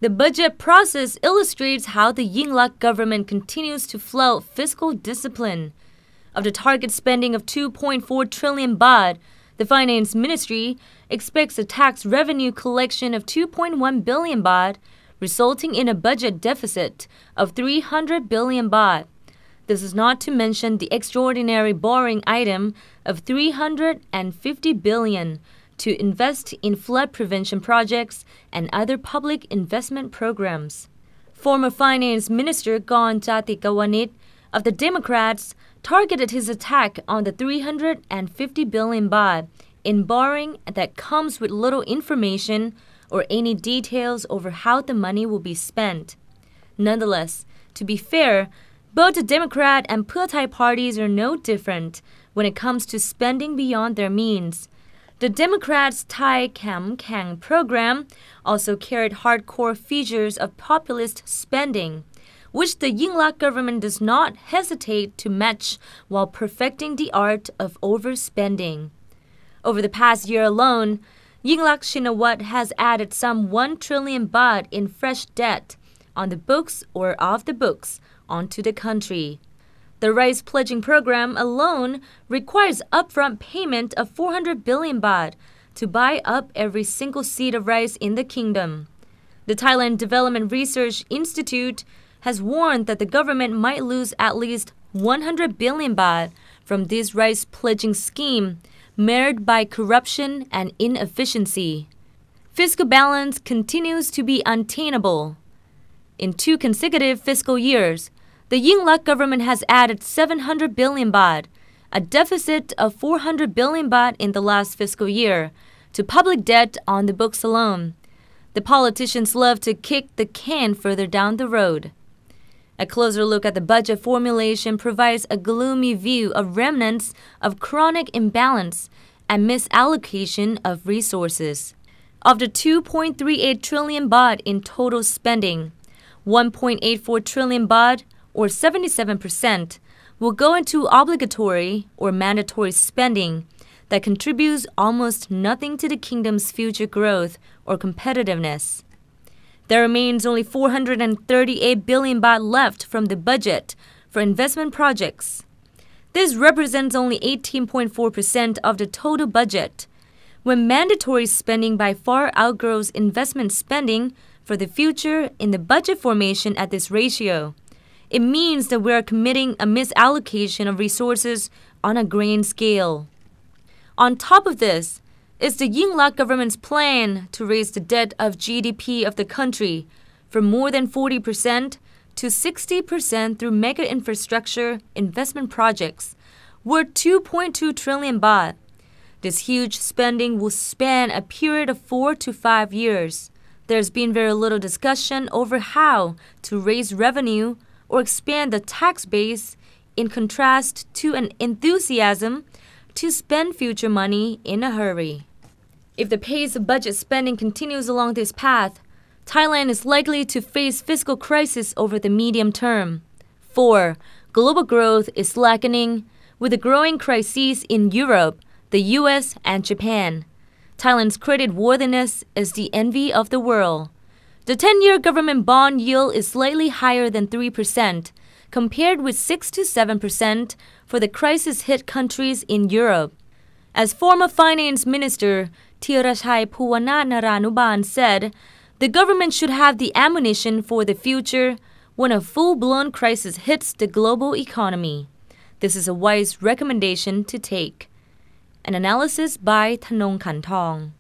The budget process illustrates how the Yingluck government continues to flout fiscal discipline. Of the target spending of 2.4 trillion baht, the Finance Ministry expects a tax revenue collection of 2.1 billion baht, resulting in a budget deficit of 300 billion baht. This is not to mention the extraordinary borrowing item of 350 billion to invest in flood prevention projects and other public investment programs. Former Finance Minister Gon Jatikawanit of the Democrats targeted his attack on the 350 billion baht in borrowing that comes with little information or any details over how the money will be spent. Nonetheless, to be fair, both the Democrat and Pheu Thai parties are no different when it comes to spending beyond their means. The Democrats' Thai Kam Kang program also carried hardcore features of populist spending, which the Yingluck government does not hesitate to match while perfecting the art of overspending. Over the past year alone, Yingluck Shinawatra has added some 1 trillion baht in fresh debt, on the books or off the books, onto the country. The rice pledging program alone requires upfront payment of 400 billion baht to buy up every single seed of rice in the kingdom. The Thailand Development Research Institute has warned that the government might lose at least 100 billion baht from this rice pledging scheme, marred by corruption and inefficiency. Fiscal balance continues to be untenable. In 2 consecutive fiscal years, the Yingluck government has added 700 billion baht, a deficit of 400 billion baht in the last fiscal year, to public debt on the books alone. The politicians love to kick the can further down the road. A closer look at the budget formulation provides a gloomy view of remnants of chronic imbalance and misallocation of resources. Of the 2.38 trillion baht in total spending, 1.84 trillion baht, or 77%, will go into obligatory or mandatory spending that contributes almost nothing to the kingdom's future growth or competitiveness. There remains only 438 billion baht left from the budget for investment projects. This represents only 18.4% of the total budget. When mandatory spending by far outgrows investment spending for the future in the budget formation at this ratio, it means that we are committing a misallocation of resources on a grand scale. On top of this is the Yingluck government's plan to raise the debt of GDP of the country from more than 40% to 60% through mega infrastructure investment projects worth 2.2 trillion baht. This huge spending will span a period of 4 to 5 years. There's been very little discussion over how to raise revenue or expand the tax base, in contrast to an enthusiasm to spend future money in a hurry. If the pace of budget spending continues along this path, Thailand is likely to face fiscal crisis over the medium term. 4. Global growth is slackening, with a growing crises in Europe, the US, and Japan. Thailand's credit worthiness is the envy of the world. The 10-year government bond yield is slightly higher than 3%, compared with 6 to 7% for the crisis-hit countries in Europe. As former Finance Minister Thirachai Phuvanath said, the government should have the ammunition for the future when a full-blown crisis hits the global economy. This is a wise recommendation to take. An analysis by Thanong Kantong.